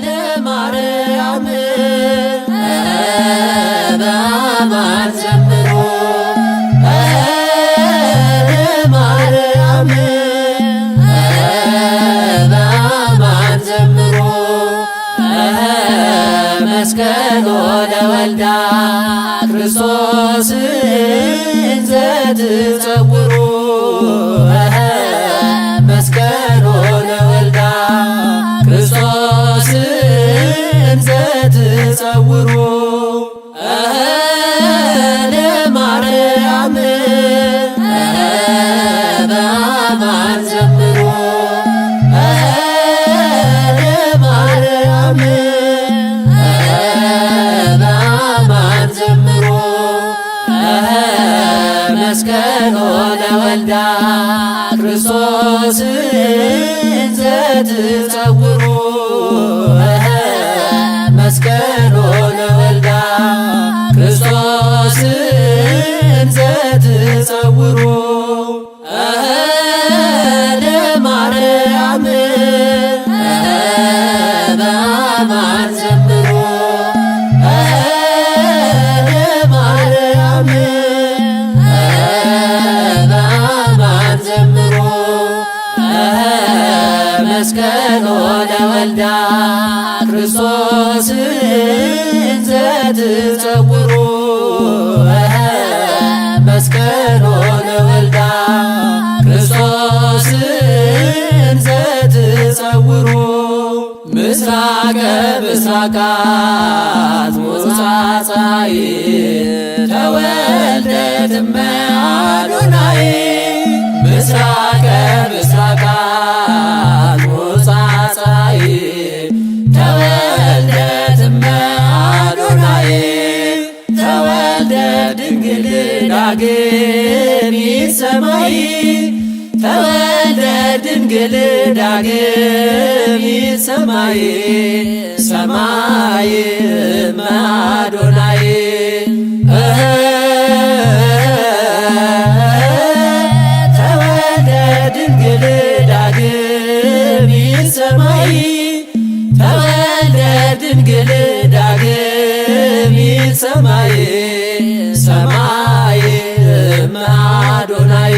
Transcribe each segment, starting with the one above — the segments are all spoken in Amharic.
ለማርያም በአማን ዘምሩ ለማርያም በአማን ዘምሩ መስቀሎ ለወልዳ ክርስቶስን ዘትጸውሩ መስቀሎ ለወልዳ ክርስቶስን ዘትጸውሩ ለማርያም በአማን ዘምሩ ለማርያም በአማን ዘምሩ መስቀሎ ለወልዳ ክርስቶስን ዘትጸውሩ መስቀሎ ለወልዳ ክርስቶስን ዘትጸውሩ ለማርያም በአማን ዘምሩ ለማርያም በአማን ዘምሩ መስቀሎ ለወልዳ ክርስቶስን ዘትጸውሩ መስቀሎ ለወልዳ ክርስቶስን ዘትጸውሩ ምስራቀ ምስራቃት ሞጻጻይ ተወልደት እመ አዶናይ ምስራቀ ምስራቃት ሞጻጻይ ተወልደት እመ አዶናይ ተወልደ ድንግል ዳግሚት ሰማይ ተወልደ ድንግል ዳግሚት ሰማይ ሰማይ እመ አዶናይ ተወልደ ድንግል ዳግሚት ሰማይ ተወልደ ድንግል ዳግሚት ሰማይ ሰማይ እመ አዶናይ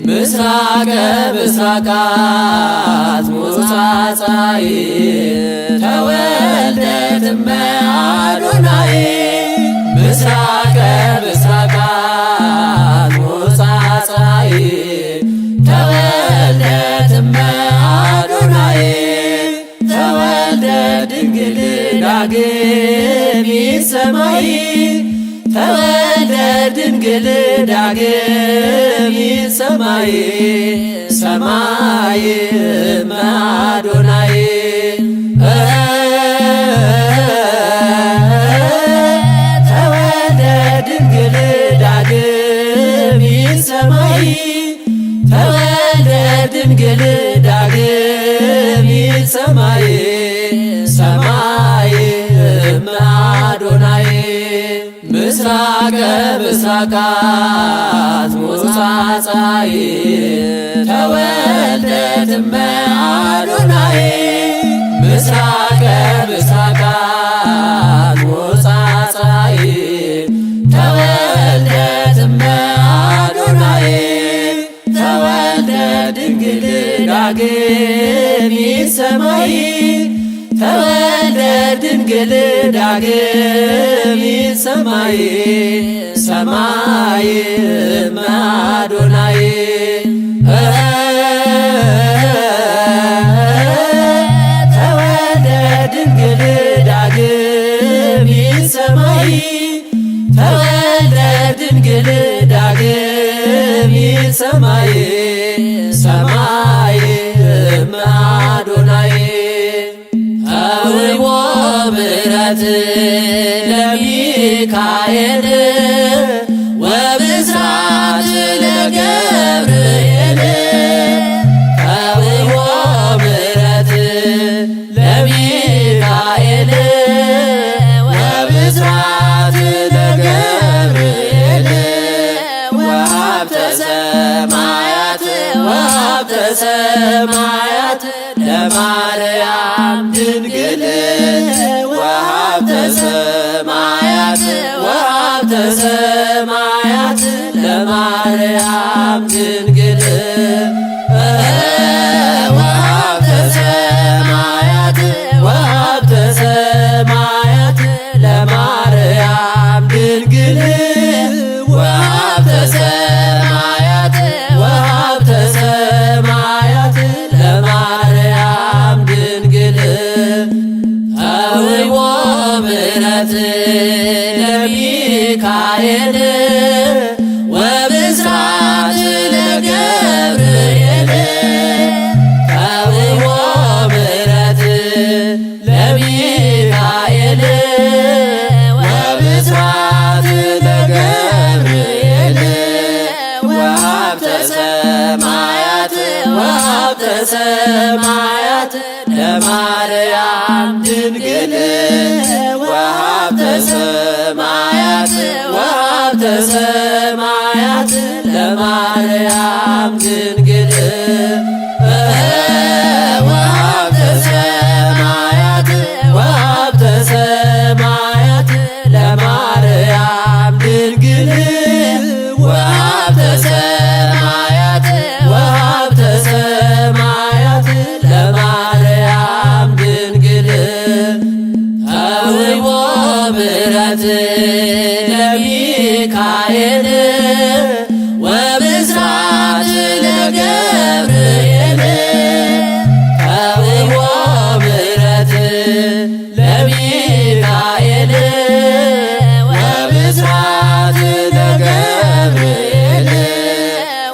ምስራቀ ምስራቃት ሞጻጻይ ተወልደት እመ አዶናይ ምስራቀ ምስራቃት ሞጻጻይ ተወልደት እመ አዶናይ ተወልደ ድንግል ዳግሚት ሰማይ ተወልደ ድንግል ዳግሚት ሰማይ ሰማይ እመ አዶናይ ተወልደ ድንግል ዳግሚት ሰማይ ተወልደ ድንግል ዳግሚት ሰማይ ሰማይ እመ አዶናይ ምስራቀ ምስራቃት ሞጻጻይ ተወልደት እመ አዶናይ ምስራቀ ምስራቃት ሞጻጻይ ተወልደት እመ አዶናይ ተወልደ ድንግል ዳግሚት ሰማይ ተወልደ ድንግል ዳግሚት ሰማይ ሰማይ እመ አዶናይ ተወልደ ድንግል ዳግሚት ሰማይ ተወልደ ድንግል ዳግሚት ሰማይ ሰማይ እመ አዶናይ አውቦ ምሕረት ለሚካኤል ወብስራት ለገብርኤል አውቦ ምሕረት ለሚካኤል ወብስራት ለገብርኤል ወሀብተ ሰማያት ለማርያም ድንግል ወሀብተ ሰማያት ወሀብተ ሰማያት ለማርያም ድንግል ወሀብተ ሰማያት ወሀብተ ሰማያት ለማርያም ድንግል ወሀብተ ሰማያት ወሀብተ ሰማያት ለማርያም ድንግል አውቦ ምሕረት ለሚካኤል ወብስራት ለገብርኤል አውቦ ምሕረት ለሚካኤል ወብስራት ለገብርኤል ወሀብተ ሰማያት ወሀብተ ሰማያት ለማርያም ድንግል ወሀብተ ሰማያት ወሀብተ ሰማያት ለማርያም ድንግል ወሀብተ ሰማያት ወሀብተ ሰማያት ለማርያም ድንግል ወሀብተ ሰማያት ወሀብተ ሰማያት ለማርያም ድንግል አውቦ ምሕረት ለሚካኤል ወብስራት ለገብርኤል አውቦ ምሕረት ለሚካኤል ወብስራት ለገብርኤል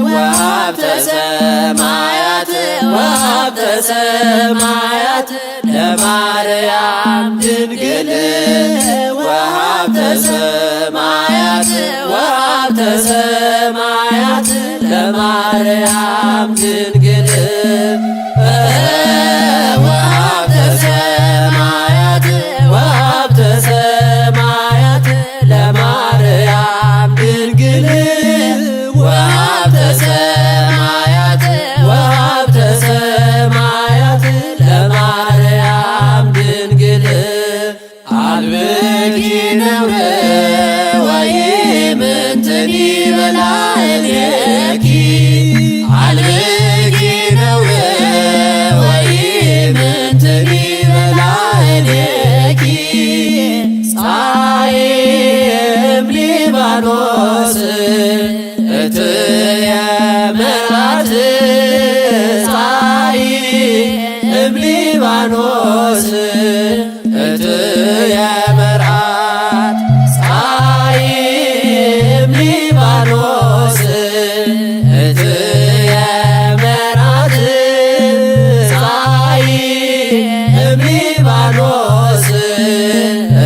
ወሀብተ ሰማያት ወሀብተ ሰማያት ለማርያም ድንግል ወሀብተ ሰማያት ወሀብተ ሰማያት ለማርያም ድንግል ወሀብተ ሰማያት ወሀብተ ሰማያት ለማርያም ድንግል ወሀብተ ሰማያት ወሀብተ ሰማያት ለማርያም ድንግል አልብኪ ነውረ ወይምንትኒ በላዕሌኪ አልብኪ ነውረ ወይምንትኒ በላዕሌኪ ፀሐይ እምሊባኖስ እትየ መራት ፀሐይ እምሊባኖስ እትየ መርዓት ፀሐይ እምሊባኖስ እትየ መርዓት ፀሐይ እምሊባኖስ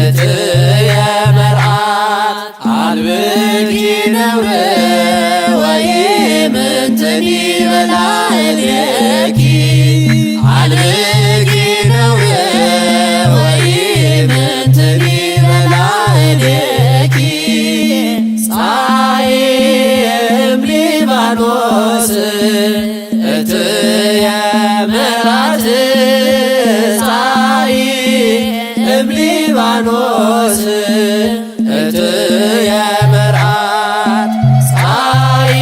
እትየ መርዓት አልብኪ ነውረ ወይምንትኒ በላዕሌኪ አልብኪ ነውረ ወይምንትኒ በላዕሌኪ ፀሐይ እምሊባኖስ እትየ መራት ፀሐይ እምሊባኖስ እትየ መርዓት ፀሐይ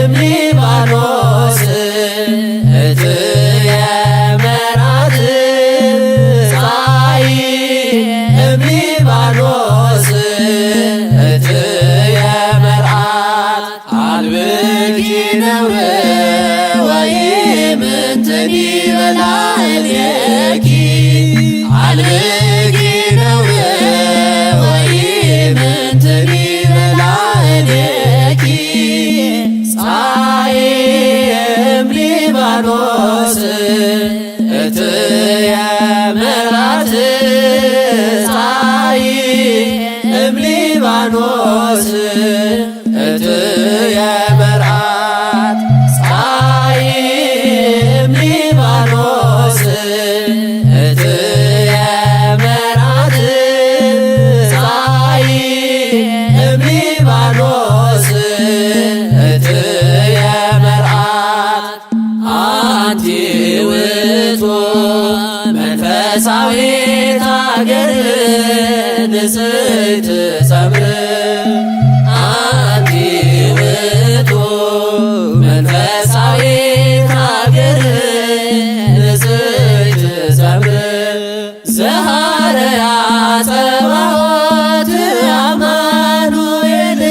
እምሊባኖስ እትየ መርዓት ፀሐይ እምሊባኖስ እትየ መርዓት አልብኪ ነውረ ወይምንትኒ በላዕሌኪ አልብኪ ነውረ ወይምንትኒ በላዕሌኪ ፀሐይ እምሊባኖስ እትየ መራት ፀሐይ እምሊባኖስ እትየ መርዓት ፀሐይ እምሊባኖስ እትየ መርዓት ፀሐይ እምሊባኖስ እትየ መርዓት አንቲ መንፈሳዊት አገር ንጽሕት ጸምር አንቲ ውእቱ መንፈሳዊት አገር ንጽሕት ጸምር ዘሃረያ ጸባዖት አማኑኤል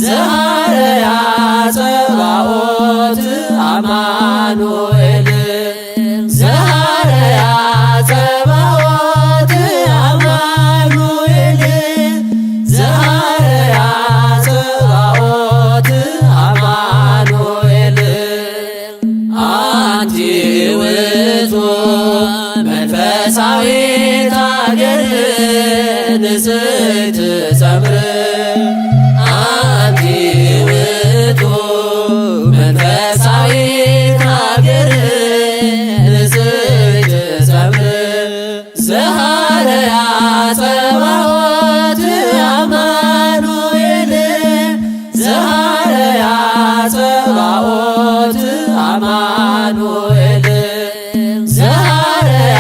ዘሃረያ ጸባዖት አማኑኤል ዘሃረያ ጸባዖት አማኑኤል ዘሃረያ ጸባዖት አማኑኤል አንቲ ውእቱ መንፈሳዊት አገር ንጽሕት ጸምር አንቲ ውእቱ መንፈሳዊት አገር ንጽሕት ጸምር ዘሃረያ ጸባዖት አማኑኤል ዘሃረያ ጸባዖት አማኑኤል ዘሃረያ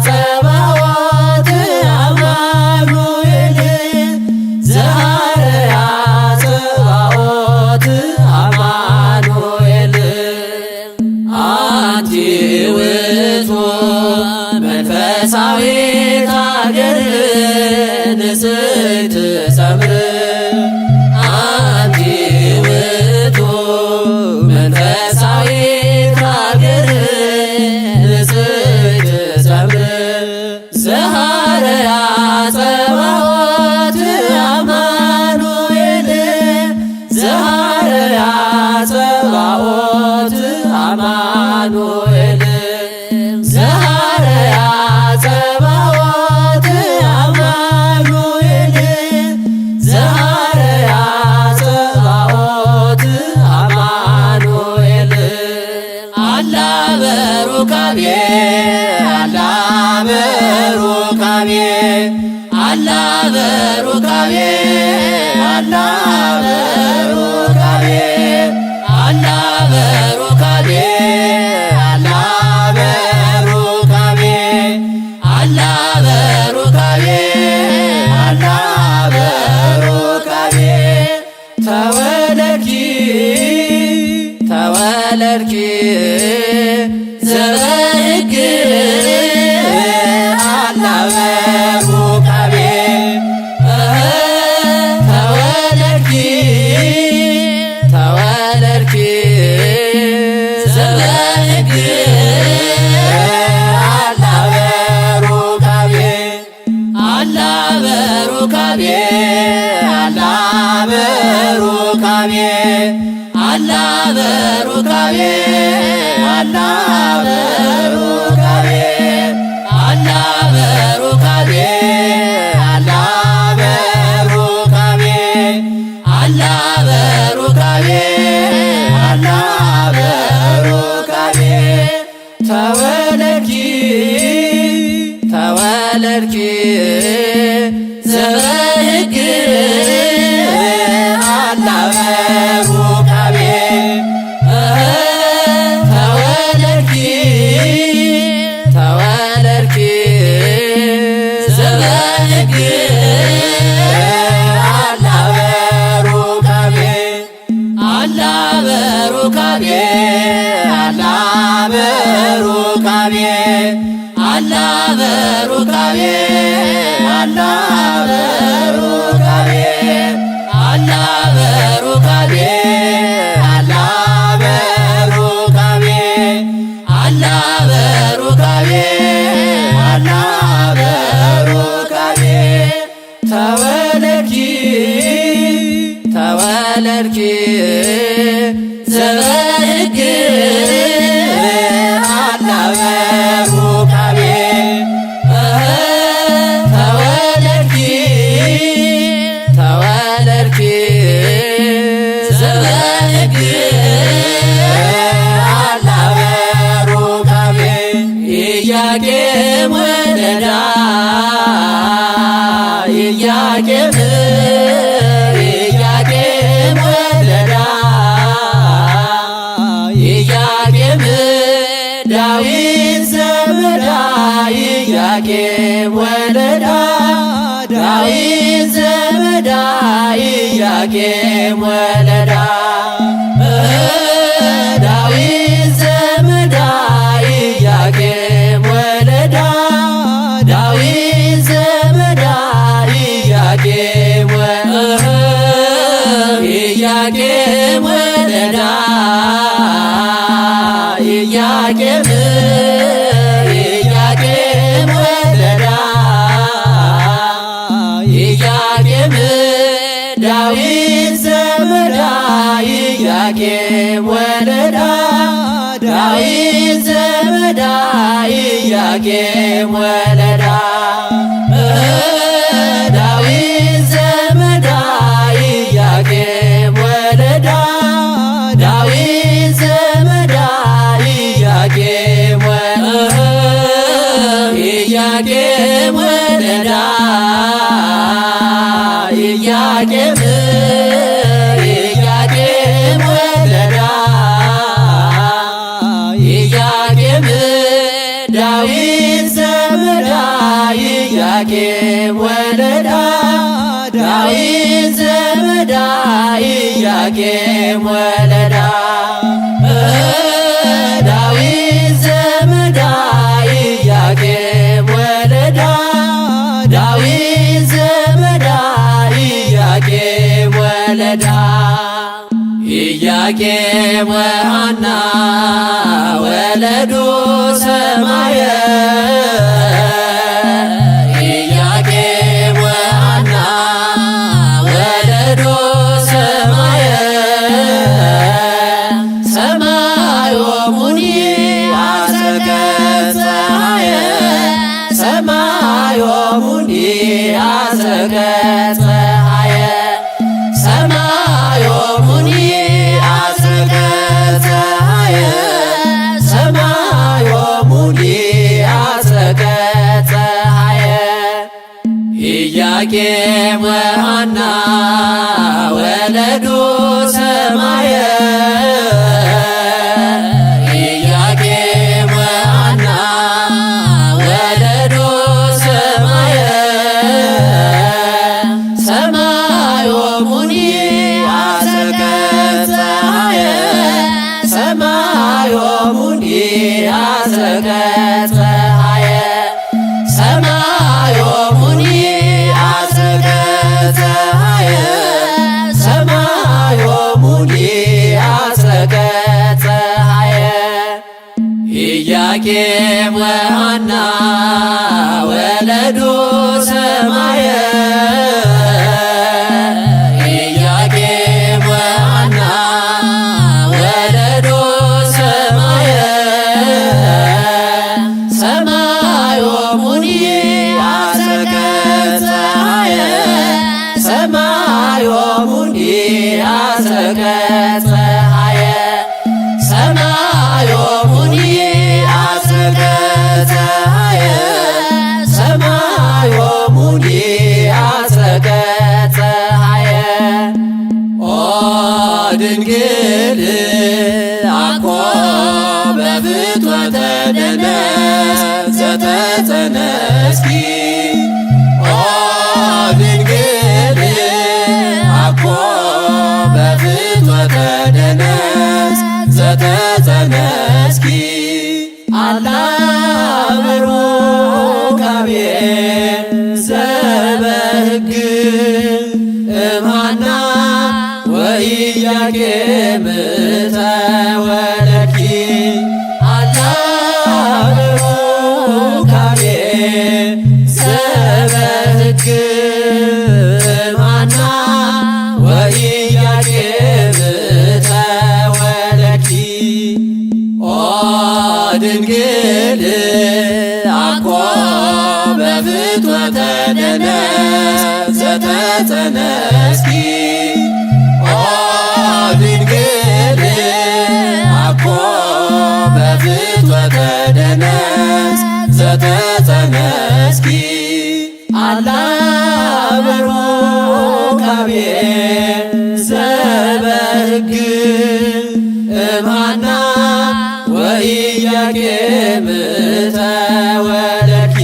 ጸባዖት አማኑኤል ዘሃረያ ጸባዖት አማኑኤል አንቲ ውእቱ መንፈሳዊት አገር ንጽሕት ጸምር አንቲ ውእቱ መንፈሳዊት አገር ንጽሕት ጸምር ዘሃረያ ጸባዖት አማኑኤል ዘሃረያ ጸባዖት አማኑኤል ዘሃረያ ጸባዖት አማኑኤል ዘሃረያ ጸባዖት አማኑኤል አላ በሩካቤ አላ በሩካቤ አላ በሩካቤ አላ በሩካቤ አላ በሩካቤ አላ በሩካቤ አላ በሩካቤ አላ በሩካቤ ተወለድኪ ተወለድኪ ዘበሕግ አላ በሩካቤ ተወለድኪ ተወለድኪ ዘበሕግ አላ በሩካቤ አላ በሩካቤ አላ በሩካቤ አላ በሩካቤ አላ በሩካቤ አላ በሩካቤ አላ በሩካቤ አላ በሩካቤ አላ በሩካቤ ተወለድኪ ተወለድኪ ዘበሕግ አላ በሩካቤ ተወለድኪ ተወለድኪ ዘበሕግ አላ በሩካቤ አላ በሩካቤ አላ በሩካቤ አላ በሩካቤ አላ በሩካቤ አላ በሩካቤ አላ በሩካቤ አላ በሩካቤ አላ በሩካቤ ተወለድኪ ተወለድኪ ዘበሕግ አላ በሩካቤ ተወለድኪ ተወለድኪ ዘበሕግ አላ በሩካቤ ኢያቄም ወለዳ ኢያቄም ኢያቄም ወለዳ ኢያቄም ዳዊት ዘመዳ ኢያቄም ወለዳ ዳዊት ዘመዳ ኢያቄም ወለዳ ዳዊት ዘመዳ ኢያቄም ወለዳ ዳዊት ዘመዳ ኢያቄም ኢያቄም ወለዳ ኢያቄም ኢያቄም ወለዳ ኢያቄም ዳዊት ዘመዳ ኢያቄም ወለዳ ዳዊት ዘመዳ ኢያቄም ወለዳ ዳዊት ዘመዳ ኢያቄም ወለዳ ዳዊት ዘመዳ ኢያቄም ኢያቄም ወለዳ ኢያቄም ኢያቄም ወለዳ ኢያቄም ዳዊት ዘመዳ ኢያቄም ወለዳ ዳዊት ዘመዳ ኢያቄም ወለዳ ዳዊት ዘመዳ ኢያቄም ወለዳ ዳዊት ዘመዳ ኢያቄም ወለዳ ኢያቄም ወሐና ወለዱ ሰማየ ኢያቄም ወሐና ወለዱ ሰማየ ሰማዮሙኒ አሰረቀ ፀሐየ ሰማዮሙኒ አሰረቀ ፀሐየ ሰማዮሙኒ አሰረቀ ፀሐየ ሰማዮሙኒ አሰረቀ ፀሐየ ኢያቄም ወሐና ወለዱ ሰማየ ኢያቄም ወሐና ወለዱ ሰማየ ሰማዮሙኒ አሰረቀ ፀሐየ ሰማዮሙኒ አሰረቀ ፀሐየ ሰማዮሙኒ አሰረቀ ፀሐየ ሰማዮሙኒ አሰረቀ ፀሐየ ኢያቄም ወሐና ወለዱ ሰማየ ኢያቄም ወሐና ወለዱ ሰማየ ሰማዮሙኒ አሰረቀ ፀሐየ ሰማዮሙኒ አሰረቀ ፀሐየ ሰማዮሙኒ አሰረቀ ፀሐየ ሰማዮሙኒ አሰረቀ ፀሐየ ኦ ድንግል አኮ በፍትወተ ደነስ ዘተጸነስኪ ኦ ድንግል አኮ በፍትወተ ደነስ ዘተጸነስኪ አላ በሩካቤ ዘበሕግ እምሃና ወኢያቄም ተወለድኪ አላ በሩካቤ ዘበሕግ እምሃና ወኢያቄም ተወለድኪ ኦ ድንግል አኮ በፍትወተ ደነስ ዘተጸነስኪ ኦ ድንግል አኮ በፍትወተ ደነስ ዘተጸነስኪ አላ በሩካቤ ዘበሕግ እምሃና ወኢያቄም ተወለድኪ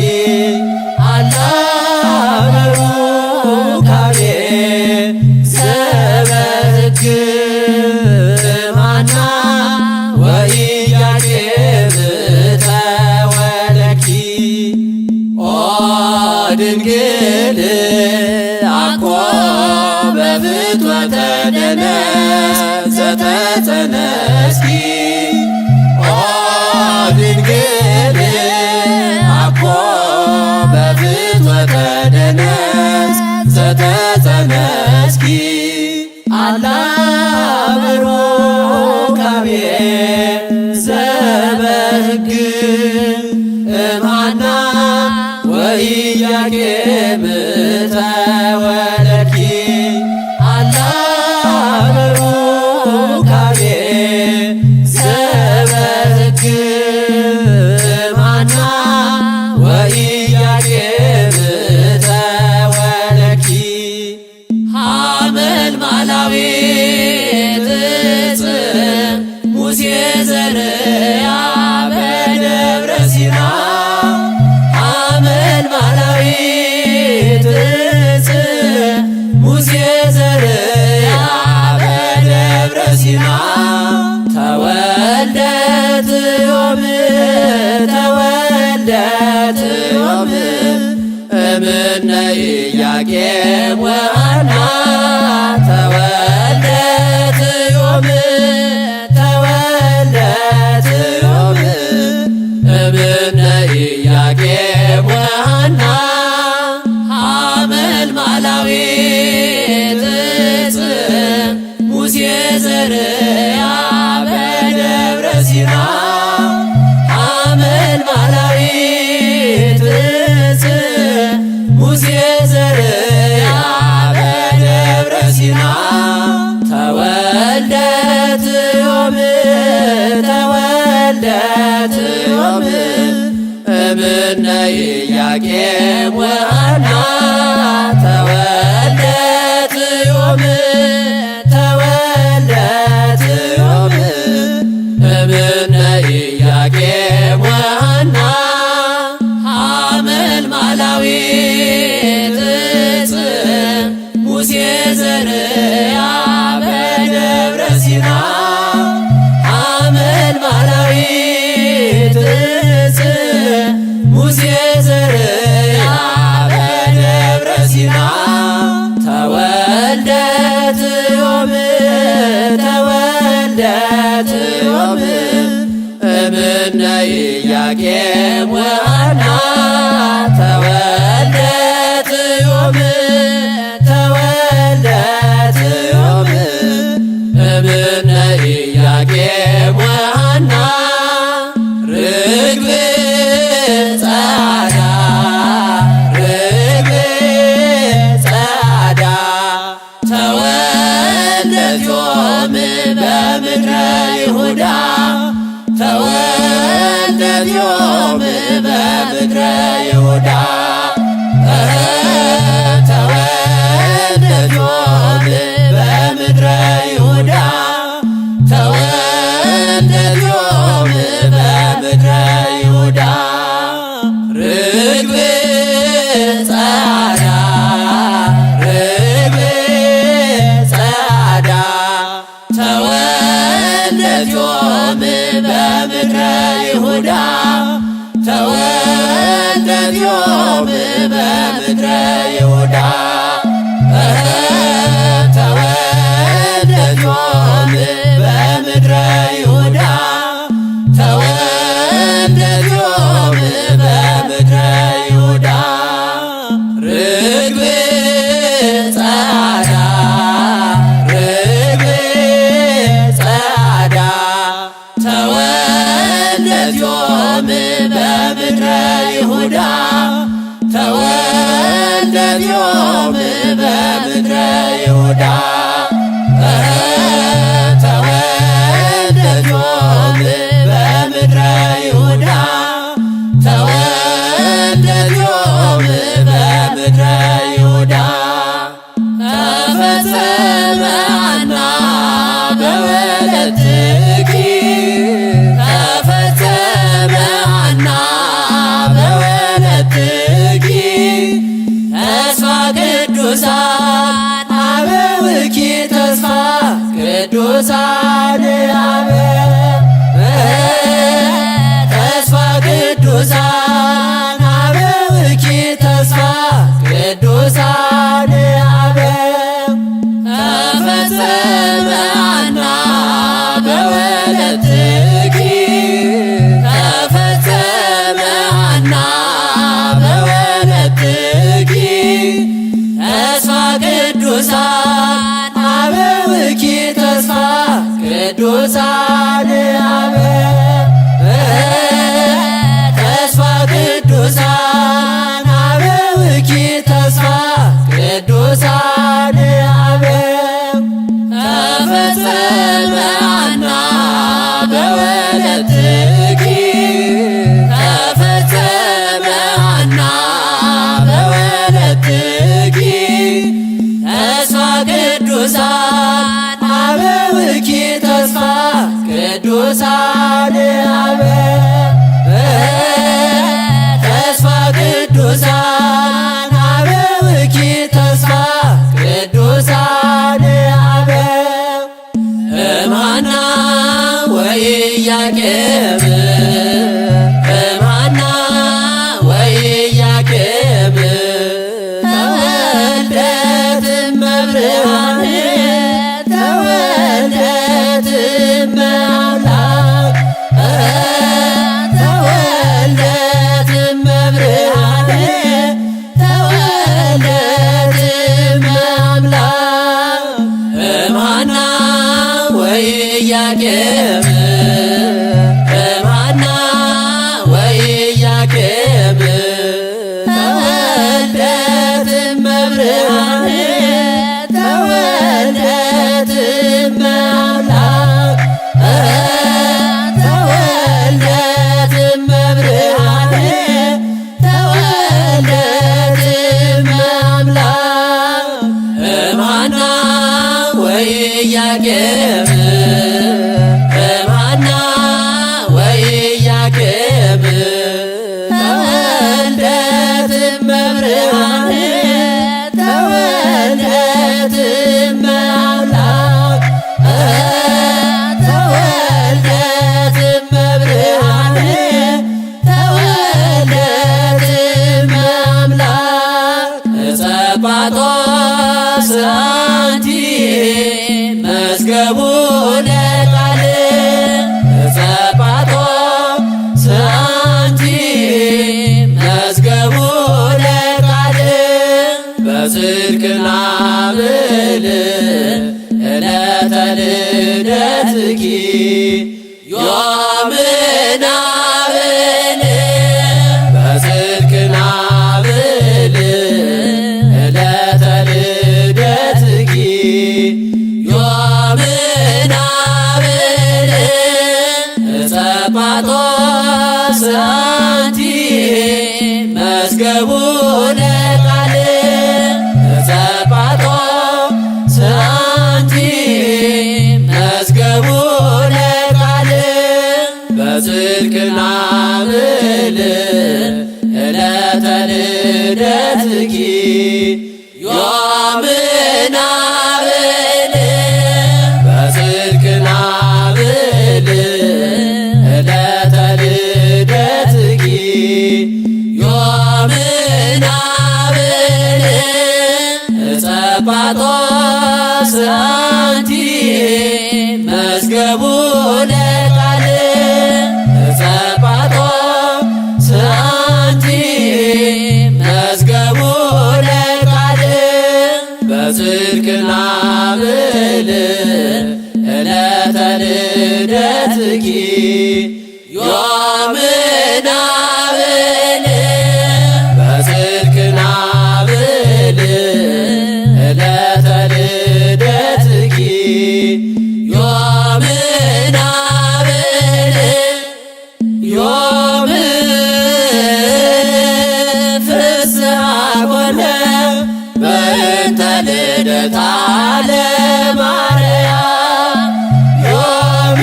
ሕግ እምሃና ወኢያቄም ተወለድኪ አላ በሩካቤ ዘበሕግ እምሃና ወኢያቄም ተወለድኪ ሐመልማላዊት ዕፅ ሙሴ ዘርያ በደብረ ሲና ሐመልማላዊት ዕፅ ሙሴ ዘርያ በደብረ ሲና ተወልደት ዮም ተወልደት ዮም እምነ ኢያቄም ወሐና ተወልደት ዮም ተወልደት ዮም እምነ ኢያቄም ወሐና ሐመልማላዊት ዕፅ ሙሴ ዘርያ በደብረ ሲና ሐመልማላዊት ዕፅ ሙሴ ዘርያ በደብረ ሲና ተወልደት ዮም ተወልደት ዮም እምነ ኢያቄም ወሐና ተወልደት ዮም ተወልደት ዮም እምነ ኢያቄም ወሐና ሐመልማላዊት ዕፅ ሙሴ ዘርያ በደብረ ሲና ሐመልማላዊት ዕፅ ሙሴ ዘርያ በደብረ ሲና ተወልደት ዮም ተወልደት ዮም እምነ ኢያቄም ወሐና ተወልደት ዮም ተወልደት ዮም እምነ ኢያቄም ወሐና ርግብ ጻዳ ርግብ ጻዳ ተወልደት ዮም በምድረ ይሁዳ ተወልደት ዮም በምድረ ይሁዳ ተወልደት ዮም በምድረ ይሁዳ ተወልደት ዮም በምድረ ይሁዳ ርግብ ጻዳ ርግብ ጻዳ ተወልደት ዮም በምድረ ይሁዳ ተወልደት ዮም በምድረ ይሁዳ ተወልደት ዮም በምድረ ይሁዳ ተወልደት ዮም በምድረ ይሁዳ ርግብ ጻዳ ርግብ ጻዳ ተወልደት ዮም በምድረ ይሁዳ ተወልደት ዮም በምድረ ይሁዳ ተወልደት ዮም በምድረ ይሁዳ ተወልደት ዮም በምድረ ይሁዳ ተፈጸመ ሐና በወለትኪ ተፈጸመ ሐና በወለትኪ ተስፋ ቅዱሳን አበውኪ ተስፋ ቅዱሳን ተስፋ ቅዱሳን አበውኪ ተስፋ ቅዱሳን ተፈጸመ ሐና በወለትኪ ተፈጸመ ሐና በወለትኪ ተስፋ ቅዱሳን አበውኪ ተስፋ ቅዱሳን ኢያቄም ተወልደት እመብርሃን ተወልደት እመአምላክ ተወልደት እመብርሃን ተወልደት እመአምላክ እጸጳጦስ አንቲ መዝገቡ ለቃል እጸጳጦስ አንቲ መዝገቡ ለቃል በጽድቅና ብል ዕለተ ልደትኪ ዮምና ብል በጽድቅና ብል ዕለተ ልደትኪ ዮምና ብል እጸጳጦስ አንቲ መዝገቡ ለቃል እጸጳጦስ አንቲ መዝገቡ ለቃል በጽድቅና ብል ዕለተ ልደትኪ ዮምና ብል በጽድቅና ብል ዕለተ ልደትኪ ዮምና ብል እጸጳጦስ አንቲ መዝገቡ ለቃል እጸጳጦስ አንቲ መዝገቡ ለቃል በጽድቅና ብል ዕለተ ልደትኪ ዮምና ብል በጽድቅና ብል ዕለተ ልደትኪ ዮምና ብል ዮም ፍስሐ ኮነ በእንተ ልደታ ለማርያም ዮም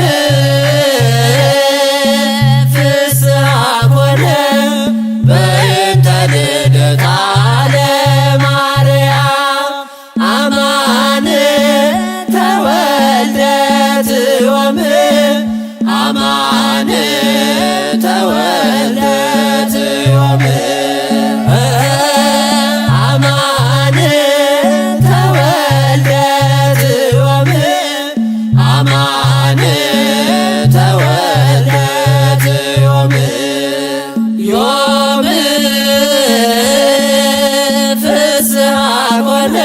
ፍስሐ ኮነ በእንተ ልደታ ለማርያም አማን ተወልደት ዮም አማን ተወልደት ዮም አማን ተወልደት ዮም አማን ተወልደት ዮም ዮም ፍስሐ ኮነ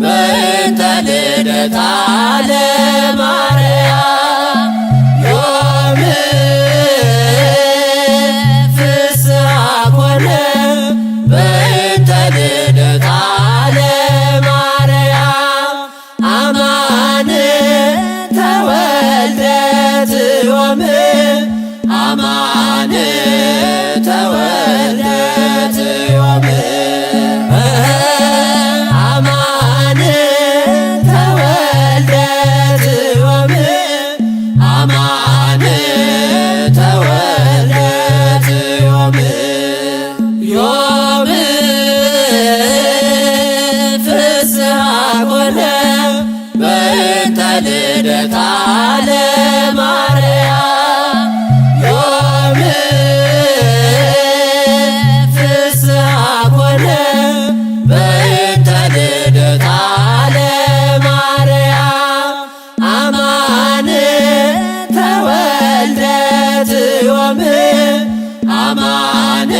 በእንተ ልደታ ለማርያም ዮም ፍስሐ ኮነ በእንተ ልደታ ለማርያም አማን ተወልደት ዮም አማን ተወልደት ዮም አማን ተወልደት ዮም አማን ተወልደት ዮም ዮም ፍስሐ ኮነ በእንተ ልደታ ለማርያም ዮም ፍስሐ ኮነ በእንተ ልደታ ለማርያም አማን ተወልደት ዮም አማን